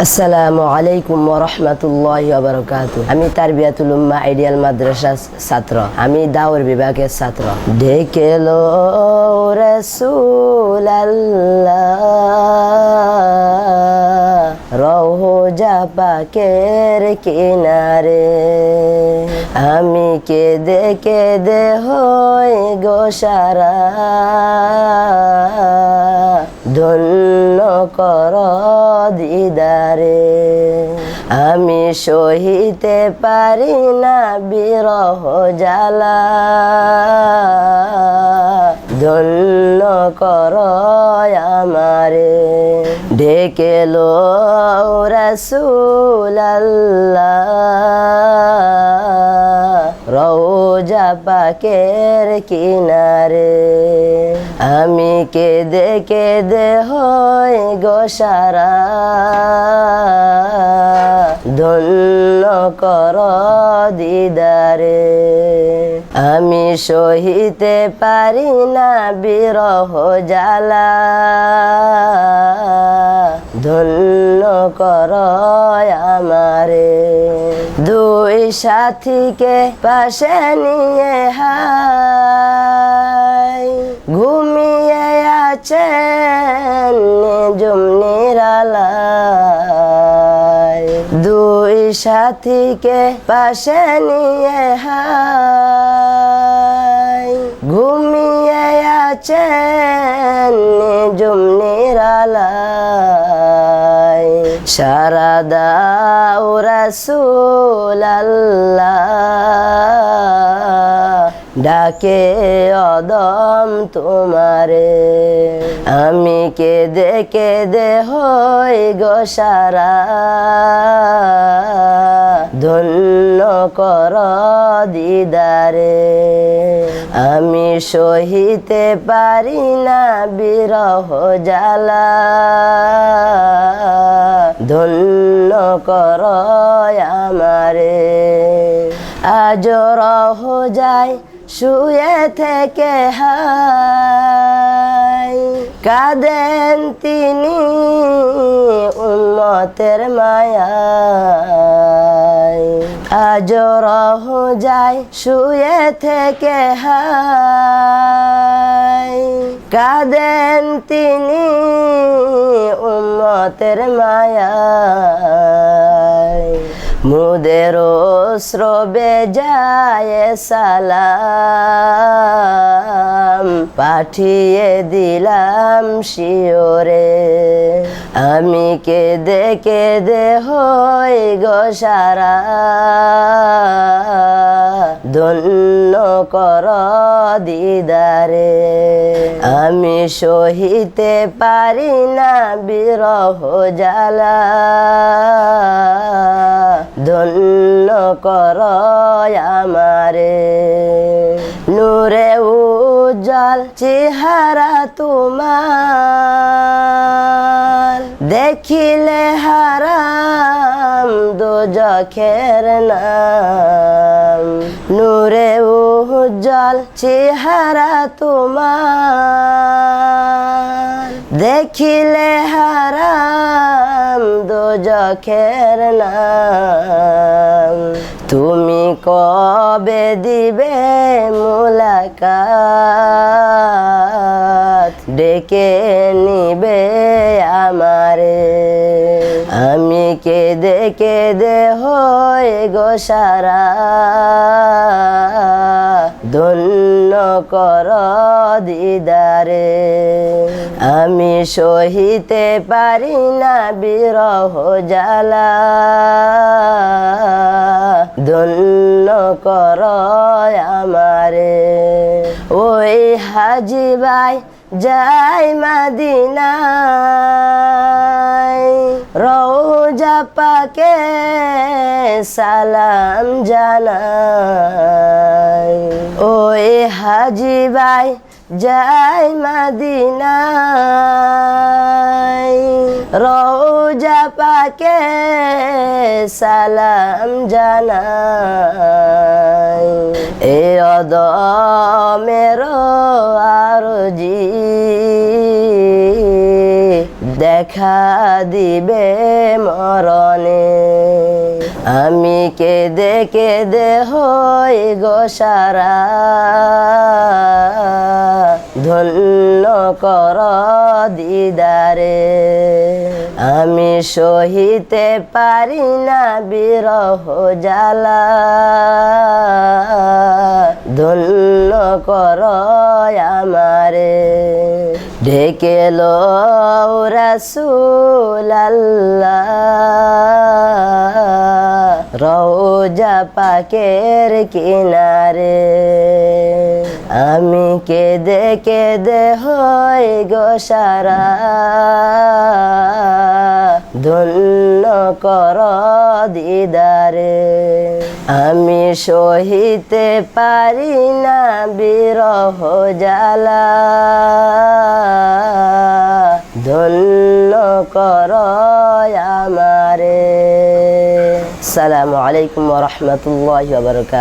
আসসালামু আলাইকুম ওয়া রাহমাতুল্লাহি ওয়া বারাকাতুহু। আমি তারবিয়াতুল উম্মাহ আইডিয়াল মাদ্রাসার ছাত্র, আমি দাওর বিভাগের ছাত্র। ডেকে লো রাসূলুল্লাহ রওজা পাকের কিনারে, আমি কেঁদে কেঁদে হই গো সারা, ধন্য কর দিদারে। আমি সহিতে পারি না বিরহ জ্বালা, ধন্য কর আমারে। ডেকে লো রাসূলুল্লাহ রওজা পাকের কিনারে, আমি কেঁদে কেঁদে হই গো সারা, ধন্য কর দিদারে। আমি সহিতে পারি না বিরহ জ্বালা, ধন্য কর আমারে। দুই সাথীকে পাশে নিয়ে হাই ঘুমিয়ে আছেন নিজুম নিরালায়। দুই সাথীকে পাশে নিয়ে হাই ঘুমিয়ে আছেন নিজুম নিরালায়। সারা দাও রাসূলুল্লাহ ডাকে অদম তোমারে, আমি কেঁদে কেঁদে হই গো সারা, ধন্য কর দিদারে। আমি সহিতে পারি না বিরহ জ্বালা, ধন্য কর আমারে। আজ রহ যায় শুয়ে থেকে হাই কাঁদেন তিনি উম্মতের মায়ায়। আজ রহ যায় শুয়ে থেকে হাই কাঁদেন তিনি উম্মতের মায়ায়। মুদের স্রবে যায় সালাম পাঠিয়ে দিলাম শিওরে, আমি কেঁদে কেঁদে হই গো সারা, ধন্য কর দিদারে। আমি সহিতে পারি না বিরহ জ্বালা, ধন্য কর আমারে। নূরে উজ্জ্বল চেহারা তোমার, দেখিলে হারাম দোজখের নাম। নূরে উজ্জ্বল চেহারা তোমার, দেখিলে হারাম দোজখের নাম। তুমি কবে দিবে মুলাকাত, ডেকে নিবে আমারে। আমি কেঁদে কেঁদে হই গো সারা, ধন্য কর দিদারে। আমি সহিতে পারি না বিরহ জ্বালা, ধন্য কর আমারে। ওই হাজি ভাই যাই মদিনায়, রওজা পাকে সালাম জানাই। ওই হাজি ভাই যাই মদিনায়, রওজা পাকে সালাম জানাই। এ অদমের আরজি দেখা দিবে মরণে। আমি কেঁদে কেঁদে হই গো সারা, ধন্য কর দিদারে। আমি সহিতে পারি না বিরহ জ্বালা, ধন্য কর আমারে। ডেকে লও রাসূল আল্লাহ, রওজা পাকের কিনারে। আমি কেঁদে কেঁদে হই গো সারা, ধন্য কর দিদারে। আমি সহিতে পারি না বিরহ জ্বালা, ধন্য কর আমারে। আসসালামু আলাইকুম ওয়া রাহমাতুল্লাহি ওয়া বারাকাতুহু।